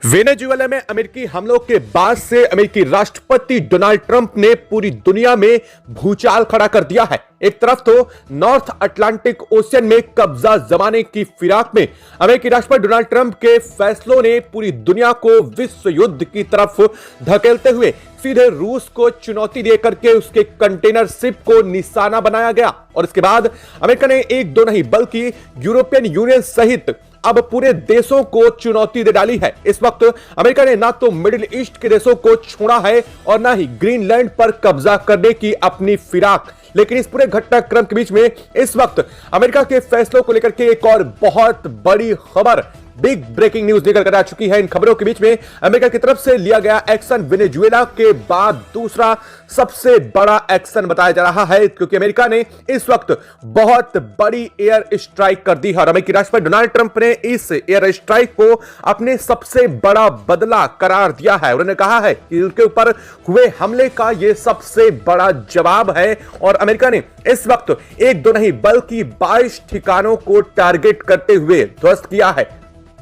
Venezuela में अमेरिकी हमलों के बाद से अमेरिकी राष्ट्रपति डोनाल्ड ट्रंप ने पूरी दुनिया में भूचाल खड़ा कर दिया है। एक तरफ तो नॉर्थ अटलांटिक ओशियन में कब्जा जमाने की फिराक में अमेरिकी राष्ट्रपति डोनाल्ड ट्रंप के फैसलों ने पूरी दुनिया को विश्व युद्ध की तरफ धकेलते हुए सीधे रूस को चुनौती देकर के उसके कंटेनर शिप को निशाना बनाया गया। और इसके बाद अमेरिका ने एक दो नहीं बल्कि यूरोपियन यूनियन सहित अब पूरे देशों को चुनौती दे डाली है। इस वक्त अमेरिका ने ना तो मिडिल ईस्ट के देशों को छोड़ा है और ना ही ग्रीनलैंड पर कब्जा करने की अपनी फिराक। लेकिन इस पूरे घटनाक्रम के बीच में इस वक्त अमेरिका के फैसलों को लेकर के एक और बहुत बड़ी खबर, बिग ब्रेकिंग न्यूज निकल कर आ चुकी है। इन खबरों के बीच में अमेरिका की तरफ से लिया गया एक्शन वेनेजुएला के बाद दूसरा सबसे बड़ा एक्शन बताया जा रहा है, क्योंकि अमेरिका ने इस वक्त बहुत बड़ी एयर स्ट्राइक कर दी है। और अमेरिकी राष्ट्रपति डोनाल्ड ट्रंप ने इस एयर स्ट्राइक को अपने सबसे बड़ा बदला करार दिया है। उन्होंने कहा है कि उनके ऊपर हुए हमले का यह सबसे बड़ा जवाब है। और अमेरिका ने इस वक्त एक दो नहीं बल्कि 22 ठिकानों को टारगेट करते हुए ध्वस्त किया है।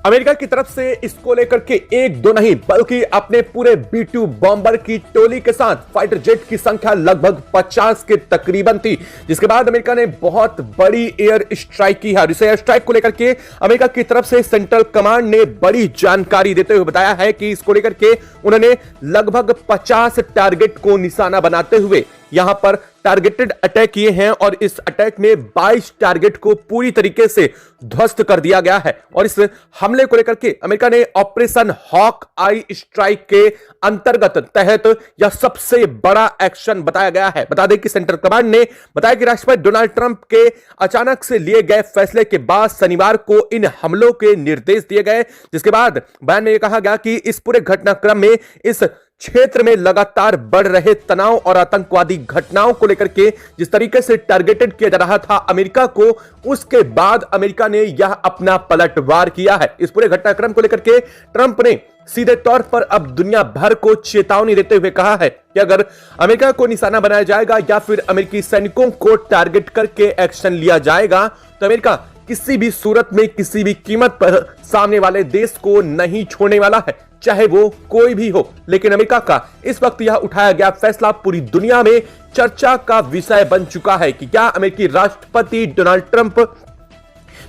अमेरिका की तरफ से इसको लेकर के एक दो नहीं बल्कि अपने पूरे B-2 बॉम्बर की टोली के साथ फाइटर जेट की संख्या लगभग 50 के तकरीबन थी, जिसके बाद अमेरिका ने बहुत बड़ी एयर स्ट्राइक की है। इस एयर स्ट्राइक को लेकर के अमेरिका की तरफ से सेंट्रल कमांड ने बड़ी जानकारी देते हुए बताया है कि इसको लेकर के उन्होंने लगभग 50 टारगेट को निशाना बनाते हुए यहां पर टारगेटेड अटैक किए हैं। और इस अटैक में 22 टारगेट को पूरी तरीके से ध्वस्त कर दिया गया है। और इस हमले को लेकर के अमेरिका ने ऑपरेशन हॉक आई स्ट्राइक के अंतर्गत तहत यह सबसे बड़ा एक्शन बताया गया है। बता दें कि सेंट्रल कमांड ने बताया कि राष्ट्रपति डोनाल्ड ट्रंप के अचानक से लिए गए फैसले के बाद शनिवार को इन हमलों के निर्देश दिए गए, जिसके बाद बयान में यह कहा गया कि इस पूरे घटनाक्रम में इस क्षेत्र में लगातार बढ़ रहे तनाव और आतंकवादी घटनाओं को लेकर के जिस तरीके से टारगेटेड किया जा रहा था अमेरिका को, उसके बाद अमेरिका ने यह अपना पलटवार किया है। इस पूरे घटनाक्रम को लेकर के ट्रंप ने सीधे तौर पर अब दुनिया भर को चेतावनी देते हुए कहा है कि अगर अमेरिका को निशाना बनाया जाएगा या फिर अमेरिकी सैनिकों को टारगेट करके एक्शन लिया जाएगा तो अमेरिका किसी भी सूरत में किसी भी कीमत पर सामने वाले देश को नहीं छोड़ने वाला है, चाहे वो कोई भी हो। लेकिन अमेरिका का इस वक्त यह उठाया गया फैसला पूरी दुनिया में चर्चा का विषय बन चुका है कि क्या अमेरिकी राष्ट्रपति डोनाल्ड ट्रंप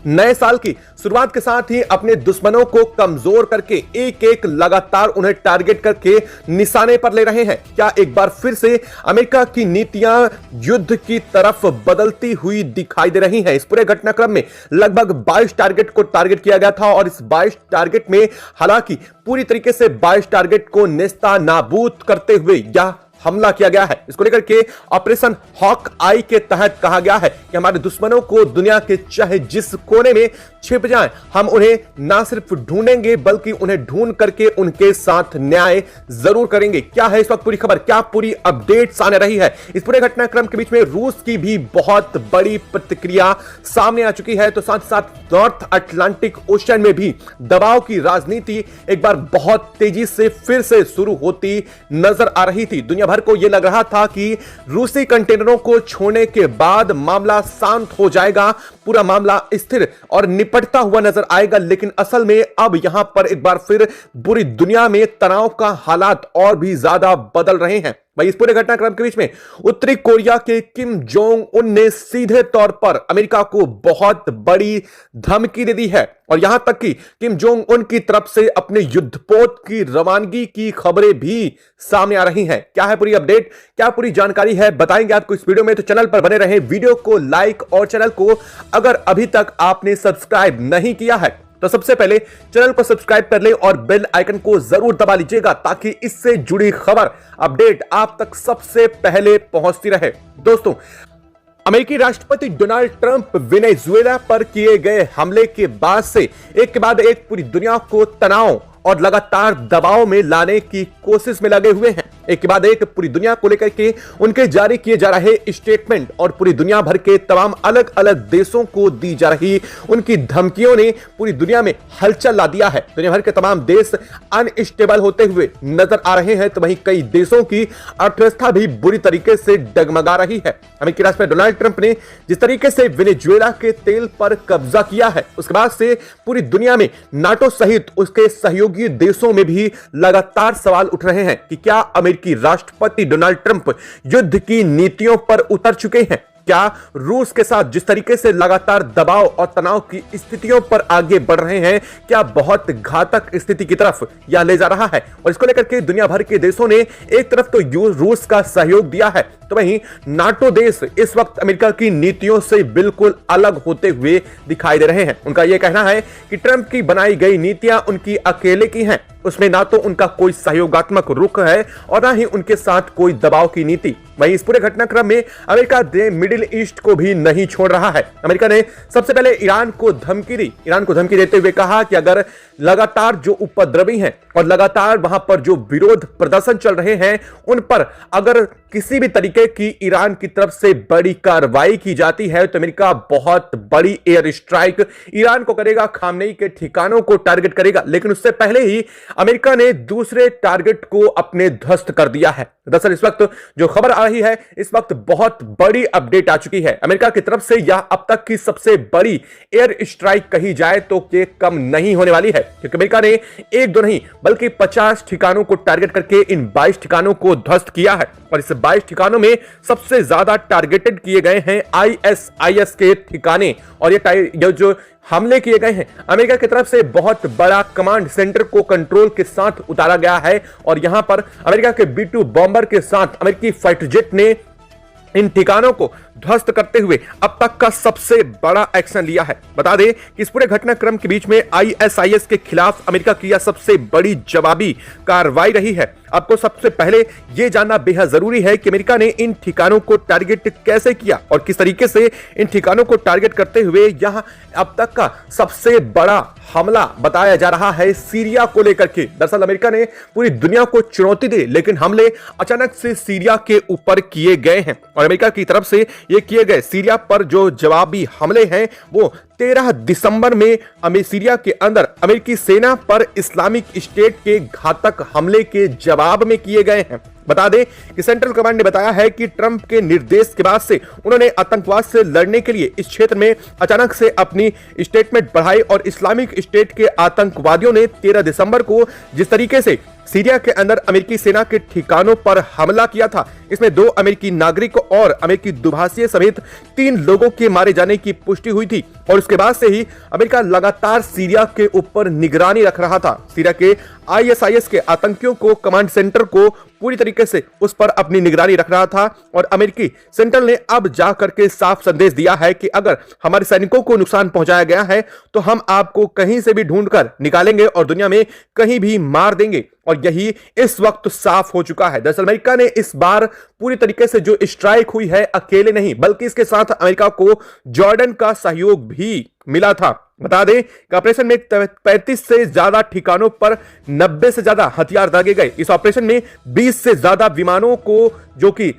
नए साल की शुरुआत के साथ ही अपने दुश्मनों को कमजोर करके एक एक लगातार उन्हें टारगेट करके निशाने पर ले रहे हैं। क्या एक बार फिर से अमेरिका की नीतियां युद्ध की तरफ बदलती हुई दिखाई दे रही हैं। इस पूरे घटनाक्रम में लगभग 22 टारगेट को टारगेट किया गया था और इस 22 टारगेट में हालांकि पूरी तरीके से 22 टारगेट को नेस्ता नाबूद करते हुए यह हमला किया गया है। इसको लेकर के ऑपरेशन हॉक आई के तहत कहा गया है कि हमारे दुश्मनों को दुनिया के चाहे जिस कोने में छिप जाएं, हम उन्हें ना सिर्फ ढूंढेंगे बल्कि उन्हें ढूंढ करके उनके साथ न्याय जरूर करेंगे। क्या है इस वक्त पूरी खबर, क्या पूरी अपडेट सामने रही है? इस पूरे घटनाक्रम के बीच में रूस की भी बहुत बड़ी प्रतिक्रिया सामने आ चुकी है। तो साथ ही साथ नॉर्थ अटलांटिक ओशन में भी दबाव की राजनीति एक बार बहुत तेजी से फिर से शुरू होती नजर आ रही थी। दुनिया भर को यह लग रहा था कि रूसी कंटेनरों को छोड़ने के बाद मामला शांत हो जाएगा, पूरा मामला स्थिर और निपटता हुआ नजर आएगा। लेकिन असल में अब यहां पर एक बार फिर पूरी दुनिया में तनाव का हालात और भी ज्यादा बदल रहे हैं। भाई इस पूरे घटनाक्रम के बीच में उत्तरी कोरिया के किम जोंग उन ने सीधे तौर पर अमेरिका को बहुत बड़ी धमकी दे दी है। और यहां तक कि किम जोंग उन की तरफ से अपने युद्धपोत की रवानगी की खबरें भी सामने आ रही हैं। क्या है पूरी अपडेट, क्या पूरी जानकारी है, बताएंगे आपको इस वीडियो में। तो चैनल पर बने रहें, वीडियो को लाइक और चैनल को अगर अभी तक आपने सब्सक्राइब नहीं किया है तो सबसे पहले चैनल को सब्सक्राइब कर लें और बेल आइकन को जरूर दबा लीजिएगा ताकि इससे जुड़ी खबर अपडेट आप तक सबसे पहले पहुंचती रहे। दोस्तों, अमेरिकी राष्ट्रपति डोनाल्ड ट्रंप वेनेजुएला पर किए गए हमले के बाद से एक के बाद एक पूरी दुनिया को तनाव और लगातार दबाव में लाने की कोशिश में लगे हुए हैं। एक के बाद एक पूरी दुनिया को लेकर के उनके जारी किए जा रहे स्टेटमेंट और पूरी दुनिया भर के तमाम अलग अलग देशों को दी जा रही उनकी धमकियों ने पूरी दुनिया में हलचल ला दिया है। दुनिया भर के तमाम देश अनस्टेबल होते हुए नजर आ रहे हैं, तो वहीं कई देशों की अर्थव्यवस्था भी बुरी तरीके से डगमगा रही है। अमेरिकी राष्ट्रपति डोनाल्ड ट्रंप ने जिस तरीके से वेनेजुएला के तेल पर कब्जा किया है, उसके बाद से पूरी दुनिया में नाटो सहित उसके सहयोगी देशों में भी लगातार सवाल उठ रहे हैं कि क्या अमेरिकी राष्ट्रपति डोनाल्ड ट्रंप युद्ध की नीतियों पर उतर चुके हैं। क्या रूस के साथ जिस तरीके से लगातार दबाव और तनाव की स्थितियों पर आगे बढ़ रहे हैं, क्या बहुत घातक स्थिति की तरफ यह ले जा रहा है। और इसको लेकर के दुनिया भर के देशों ने एक तरफ तो रूस का सहयोग दिया है, तो वहीं नाटो देश इस वक्त अमेरिका की नीतियों से बिल्कुल अलग होते हुए दिखाई दे रहे हैं। उनका यह कहना है कि ट्रंप की बनाई गई नीतियां उनकी अकेले की हैं, उसमें ना तो उनका कोई सहयोगात्मक रुख है और ना ही उनके साथ कोई दबाव की नीति। वहीं इस पूरे घटनाक्रम में अमेरिका मिडिल ईस्ट को भी नहीं छोड़ रहा है। अमेरिका ने सबसे पहले ईरान को धमकी दी। ईरान को धमकी देते हुए कहा कि अगर लगातार जो उपद्रवी हैं और लगातार वहां पर जो विरोध प्रदर्शन चल रहे हैं, उन पर अगर किसी भी तरीके की ईरान की तरफ से बड़ी कार्रवाई की जाती है तो अमेरिका बहुत बड़ी एयर स्ट्राइक ईरान को करेगा, खामनेई के ठिकानों को टारगेट करेगा। लेकिन उससे पहले ही अमेरिका ने दूसरे टारगेट को अपने ध्वस्त कर दिया है। दरअसल इस वक्त जो खबर आ रही है, इस वक्त बहुत बड़ी अपडेट आ चुकी है। अमेरिका की तरफ से यह अब तक की सबसे बड़ी एयर स्ट्राइक कही जाए तो ये कम नहीं होने वाली है, क्योंकि अमेरिका ने एक दो नहीं बल्कि 50 ठिकानों को टारगेट करके इन 22 ठिकानों को ध्वस्त किया है। और इस 22 ठिकानों में सबसे ज्यादा टारगेटेड किए गए हैं ISIS के ठिकाने। और ये जो हमले किए गए हैं, अमेरिका की तरफ से बहुत बड़ा कमांड सेंटर को कंट्रोल के साथ उतारा गया है। और यहां पर अमेरिका के B-2 बॉम्बर के साथ अमेरिकी फाइटर जेट ने इन ठिकानों को ध्वस्त करते हुए अब तक का सबसे बड़ा एक्शन लिया है। बता दें कि इस पूरे घटनाक्रम के बीच में ISIS के खिलाफ अमेरिका की यह सबसे बड़ी जवाबी कार्रवाई रही है। आपको सबसे पहले यह जानना बेहद जरूरी है कि अमेरिका ने इन ठिकानों को टारगेट कैसे किया और किस तरीके से इन ठिकानों को टारगेट करते हुए यह अब तक का सबसे बड़ा हमला बताया जा रहा है सीरिया को लेकर के। दरअसल अमेरिका ने पूरी दुनिया को चुनौती दी, लेकिन हमले अचानक से सीरिया के ऊपर किए गए हैं। और अमेरिका की तरफ से ये किए गए सीरिया पर जो जवाबी हमले हैं वो 13 दिसंबर में सीरिया के अंदर अमेरिकी सेना पर इस्लामिक स्टेट के घातक हमले के जवाब में किए गए हैं। बता दें कि सेंट्रल कमांड ने बताया है कि ट्रंप के निर्देश के बाद से उन्होंने आतंकवाद से लड़ने के लिए इस क्षेत्र में अचानक से अपनी स्टेटमेंट बढ़ाई और इस्लामिक स्टेट के आतंकवादियों ने 13 दिसंबर को जिस तरीके से सीरिया के अंदर अमेरिकी सेना के ठिकानों पर हमला किया था, इसमें 2 अमेरिकी नागरिक और अमेरिकी दुभाषी समेत 3 लोगों के मारे जाने की पुष्टि हुई थी। और उसके बाद से ही अमेरिका लगातार सीरिया के ऊपर निगरानी रख रहा था। सीरिया के ISIS के आतंकियों को कमांड सेंटर को पूरी तरीके से उस पर अपनी निगरानी रख रहा था। और अमेरिकी सेंट्रल ने अब जाकर के साफ संदेश दिया है कि अगर हमारे सैनिकों को नुकसान पहुंचाया गया है तो हम आपको कहीं से भी ढूंढकर निकालेंगे और दुनिया में कहीं भी मार देंगे। और यही इस वक्त साफ हो चुका है। दरअसल अमेरिका ने इस बार पूरी तरीके से जो स्ट्राइक हुई है अकेले नहीं बल्कि इसके साथ अमेरिका को जॉर्डन का सहयोग भी मिला था। बता दें कि ऑपरेशन में 35 से ज्यादा ठिकानों पर 90 से ज्यादा हथियार दागे गए। इस ऑपरेशन में 20 से ज्यादा विमानों को जो कि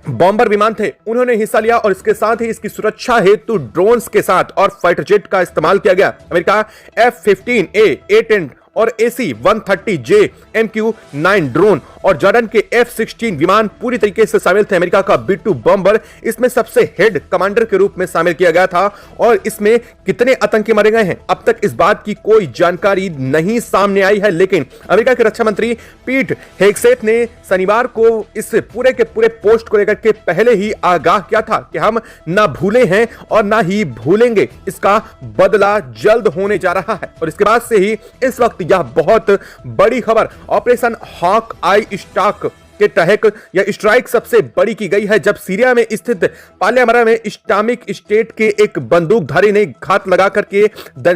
बॉम्बर विमान थे उन्होंने हिस्सा लिया और इसके साथ ही इसकी सुरक्षा हेतु ड्रोन्स के साथ और फाइटर जेट का इस्तेमाल किया गया। अमेरिका F-15A, A-10 और AC-130J MQ-9 ड्रोन और जॉर्डन के F-16 विमान पूरी तरीके से शामिल थे। अमेरिका का B-2 बॉम्बर इसमें सबसे हेड कमांडर के रूप में शामिल किया गया था। और इसमें कितने आतंकी मारे गए हैं अब तक इस बात की कोई जानकारी नहीं सामने आई है, लेकिन अमेरिका के रक्षा मंत्री पीट हेगसेथ ने शनिवार को इस पूरे के पूरे पोस्ट को लेकर के पहले ही आगाह किया था कि हम ना भूले हैं और ना ही भूलेंगे, इसका बदला जल्द होने जा रहा है। और इसके बाद से ही इस वक्त यह बहुत बड़ी खबर ऑपरेशन हॉक आई स्टॉक के तहत यह स्ट्राइक सबसे बड़ी की गई है, जब सीरिया में स्थित पाल्यामरा में इस्लामिक स्टेट के एक बंदूकधारी ने घात लगा करके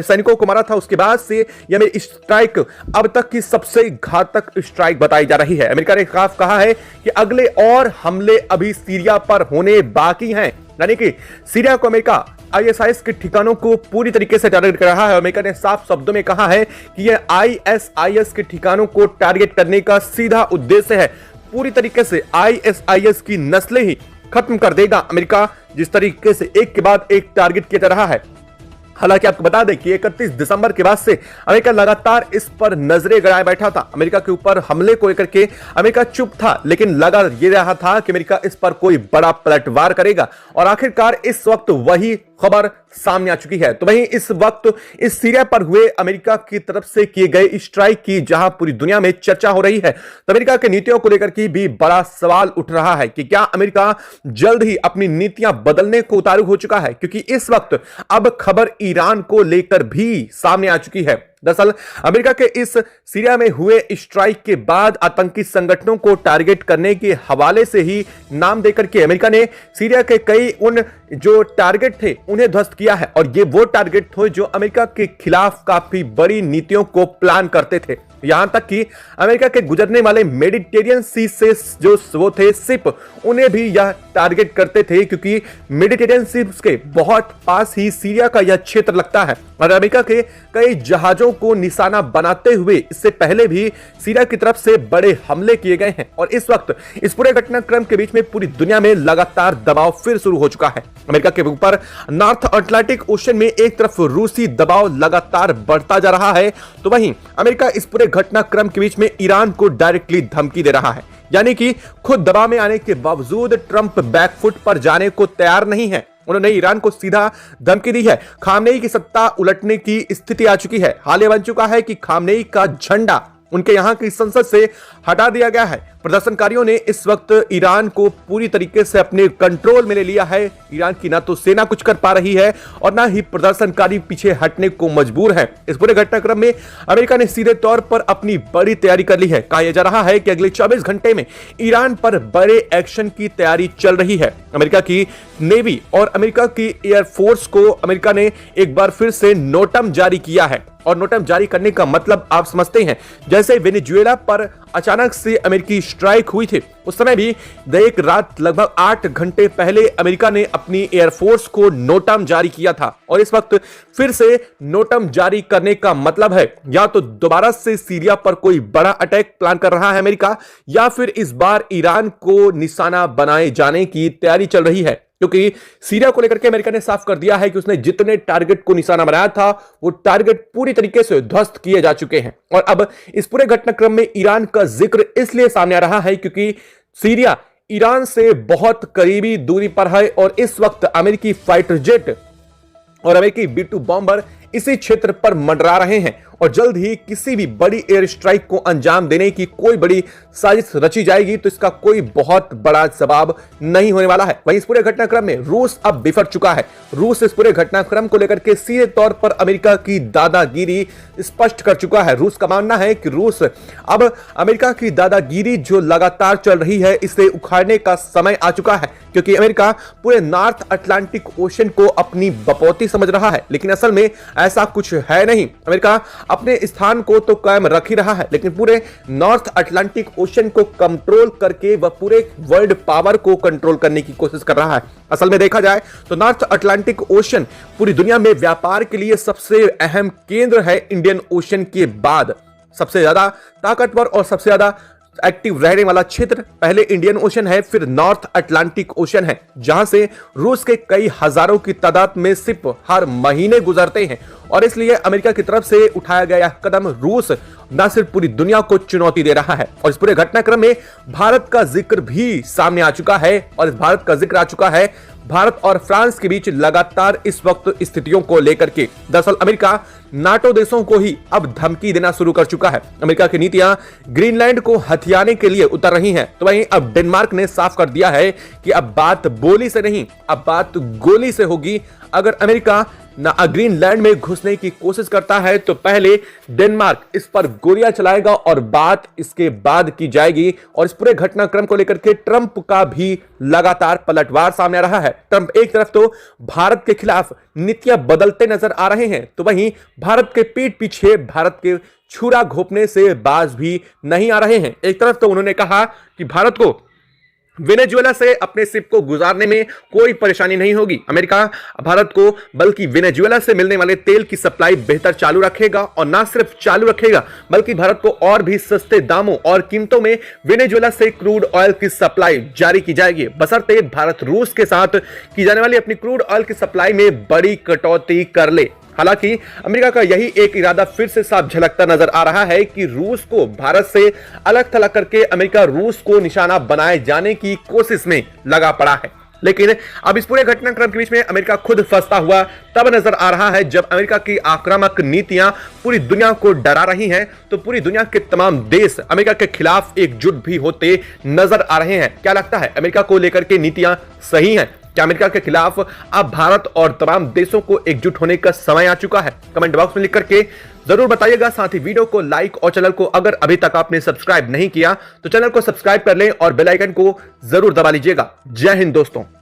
सैनिकों को मारा था। उसके बाद से यह स्ट्राइक अब तक की सबसे घातक स्ट्राइक बताई जा रही है। अमेरिका ने साफ कहा है कि अगले और हमले अभी सीरिया पर होने बाकी हैं, यानी कि सीरिया को अमेरिका ISIS के ठिकानों को पूरी तरीके से टारगेट कर रहा है। अमेरिका ने साफ शब्दों में कहा है कि यह ISIS के ठिकानों को टारगेट करने का सीधा उद्देश्य है पूरी तरीके से ISIS की नस्लें ही खत्म कर देगा अमेरिका, जिस तरीके से एक के बाद एक टारगेट किया जा रहा है। हालांकि आपको बता दें कि 31 दिसंबर के बाद से अमेरिका लगातार इस पर नजरें गड़ाए बैठा था। अमेरिका के ऊपर हमले को लेकर के अमेरिका चुप था, लेकिन लगा ये रहा था कि अमेरिका इस पर कोई बड़ा पलटवार करेगा, और आखिरकार इस वक्त वही खबर सामने आ चुकी है। तो वहीं इस वक्त इस सीरिया पर हुए अमेरिका की तरफ से किए गए स्ट्राइक की जहां पूरी दुनिया में चर्चा हो रही है, तो अमेरिका की नीतियों को लेकर के भी बड़ा सवाल उठ रहा है कि क्या अमेरिका जल्द ही अपनी नीतियां बदलने को उतारू हो चुका है, क्योंकि इस वक्त अब खबर ईरान को लेकर भी सामने आ चुकी है। दरअसल अमेरिका के इस सीरिया में हुए स्ट्राइक के बाद आतंकी संगठनों को टारगेट करने के हवाले से ही नाम देकर के अमेरिका ने सीरिया के कई उन जो टारगेट थे उन्हें ध्वस्त किया है, और ये वो टारगेट थे जो अमेरिका के खिलाफ काफी बड़ी नीतियों को प्लान करते थे। यहां तक कि अमेरिका के गुजरने वाले मेडिटेरियन सी से जो वो थे शिप, उन्हें भी यह टारगेट करते थे, क्योंकि मेडिटेरियन शिप्स के बहुत पास ही सीरिया का यह क्षेत्र लगता है, और अमेरिका के कई जहाजों को निशाना बनाते हुए इससे पहले भी सीरिया की तरफ से बड़े हमले किए गए हैं। और इस वक्त इस पूरे घटनाक्रम के बीच में पूरी दुनिया में लगातार दबाव फिर शुरू हो चुका है। अमेरिका के ऊपर नॉर्थ अटलांटिक ओशन में एक तरफ रूसी दबाव लगातार बढ़ता जा रहा है, तो वहीं अमेरिका इस पूरे घटनाक्रम के बीच में ईरान को डायरेक्टली धमकी दे रहा है। यानी कि खुद दबाव में आने के बावजूद ट्रंप बैकफुट पर जाने को तैयार नहीं है। उन्होंने ईरान को सीधा धमकी दी है। खामनेई की सत्ता उलटने की स्थिति आ चुकी है। हाल ये बन चुका है कि खामनेई का झंडा उनके यहां की संसद से हटा दिया गया है। प्रदर्शनकारियों ने इस वक्त ईरान को पूरी तरीके से अपने कंट्रोल में ले लिया है। ईरान की ना तो सेना कुछ कर पा रही है और ना ही प्रदर्शनकारी पीछे हटने को मजबूर है। इस पूरे घटनाक्रम में अमेरिका ने सीधे तौर पर अपनी बड़ी तैयारी कर ली है। कहा जा रहा है कि अगले 24 घंटे में ईरान पर बड़े एक्शन की तैयारी चल रही है। अमेरिका की नेवी और अमेरिका की एयरफोर्स को अमेरिका ने एक बार फिर से नोटम जारी किया है, और नोटम जारी करने का मतलब आप समझते हैं, जैसे वेनेजुएला पर अचानक से अमेरिकी स्ट्राइक हुई थी, उस समय भी एक रात लगभग 8 घंटे पहले अमेरिका ने अपनी एयरफोर्स को नोटम जारी किया था। और इस वक्त फिर से नोटम जारी करने का मतलब है या तो दोबारा से सीरिया पर कोई बड़ा अटैक प्लान कर रहा है अमेरिका, या फिर इस बार ईरान को निशाना बनाए जाने की तैयारी चल रही है। क्योंकि सीरिया को लेकर के अमेरिका ने साफ कर दिया है कि उसने जितने टारगेट को निशाना बनाया था वो टारगेट पूरी तरीके से ध्वस्त किए जा चुके हैं। और अब इस पूरे घटनाक्रम में ईरान का जिक्र इसलिए सामने आ रहा है क्योंकि सीरिया ईरान से बहुत करीबी दूरी पर है, और इस वक्त अमेरिकी फाइटर जेट और अमेरिकी B-2 बॉम्बर इसी क्षेत्र पर मंडरा रहे हैं, और जल्द ही किसी भी बड़ी एयर स्ट्राइक को अंजाम देने की कोई बड़ी साजिश रची जाएगी तो इसका कोई बहुत बड़ा जवाब नहीं होने वाला है। वहीं इस पूरे घटनाक्रम में रूस अब बिफर चुका है। रूस इस पूरे घटनाक्रम को लेकर के सीधे तौर पर अमेरिका की दादागिरी स्पष्ट कर चुका है। रूस का मानना है कि रूस अब अमेरिका की दादागिरी जो लगातार चल रही है इसे उखाड़ने का समय आ चुका है, क्योंकि अमेरिका पूरे नॉर्थ अटलांटिक ओशन को अपनी बपौती समझ रहा है, लेकिन असल में ऐसा कुछ है नहीं। अमेरिका अपने स्थान को तो कायम रख ही रहा है, लेकिन पूरे नॉर्थ अटलांटिक ओशन को कंट्रोल करके वह पूरे वर्ल्ड पावर को कंट्रोल करने की कोशिश कर रहा है। असल में देखा जाए तो नॉर्थ अटलांटिक ओशन पूरी दुनिया में व्यापार के लिए सबसे अहम केंद्र है। इंडियन ओशन के बाद सबसे ज्यादा ताकतवर और सबसे ज्यादा एक्टिव रहने वाला क्षेत्र पहले इंडियन ओशन है, फिर नॉर्थ अटलांटिक ओशन है, जहां से रूस के कई हजारों की तादाद में शिप हर महीने गुजरते हैं। और इसलिए अमेरिका की तरफ से उठाया गया कदम रूस न सिर्फ पूरी दुनिया को चुनौती दे रहा है, और इस पूरे घटनाक्रम में भारत का जिक्र भी सामने आ चुका है। और इस भारत का जिक्र आ चुका है भारत और फ्रांस के बीच लगातार इस वक्त स्थितियों को लेकर के। दरअसल अमेरिका नाटो देशों को ही अब धमकी देना शुरू कर चुका है। अमेरिका की नीतियां ग्रीनलैंड को हथियाने के लिए उतर रही हैं, तो वहीं अब डेनमार्क ने साफ कर दिया है कि अब बात बोली से नहीं, अब बात गोली से होगी। अगर अमेरिका ग्रीनलैंड में घुसने की कोशिश करता है तो पहले डेनमार्क इस पर गोलियां चलाएगा और बात इसके बाद की जाएगी। और इस पूरे घटनाक्रम को लेकर के ट्रंप का भी लगातार पलटवार सामने आ रहा है। ट्रंप एक तरफ तो भारत के खिलाफ नीतियां बदलते नजर आ रहे हैं, तो वहीं भारत के पीठ पीछे भारत के छुरा घोंपने से बाज भी नहीं आ रहे हैं। एक तरफ तो उन्होंने कहा कि भारत को वेनेजुएला से अपने शिप को गुजारने में कोई परेशानी नहीं होगी। अमेरिका भारत को बल्कि वेनेजुएला से मिलने वाले तेल की सप्लाई बेहतर चालू रखेगा, और ना सिर्फ चालू रखेगा बल्कि भारत को और भी सस्ते दामों और कीमतों में वेनेजुएला से क्रूड ऑयल की सप्लाई जारी की जाएगी, बशर्ते भारत रूस के साथ की जाने वाली अपनी क्रूड ऑयल की सप्लाई में बड़ी कटौती कर ले। हालांकि अमेरिका का यही एक इरादा फिर से साफ झलकता नजर आ रहा है कि रूस को भारत से अलग थलग करके अमेरिका रूस को निशाना बनाए जाने की कोशिश में लगा पड़ा है। लेकिन अब इस पूरे घटनाक्रम के बीच में अमेरिका खुद फंसता हुआ तब नजर आ रहा है जब अमेरिका की आक्रामक नीतियां पूरी दुनिया को डरा रही हैं, तो पूरी दुनिया के तमाम देश अमेरिका के खिलाफ एकजुट भी होते नजर आ रहे हैं। क्या लगता है, अमेरिका को लेकर के नीतियां सही हैं? क्या अमेरिका के खिलाफ अब भारत और तमाम देशों को एकजुट होने का समय आ चुका है? कमेंट बॉक्स में लिख करके जरूर बताइएगा। साथ ही वीडियो को लाइक और चैनल को अगर अभी तक आपने सब्सक्राइब नहीं किया तो चैनल को सब्सक्राइब कर लें और बेल आइकन को जरूर दबा लीजिएगा। जय हिंद दोस्तों।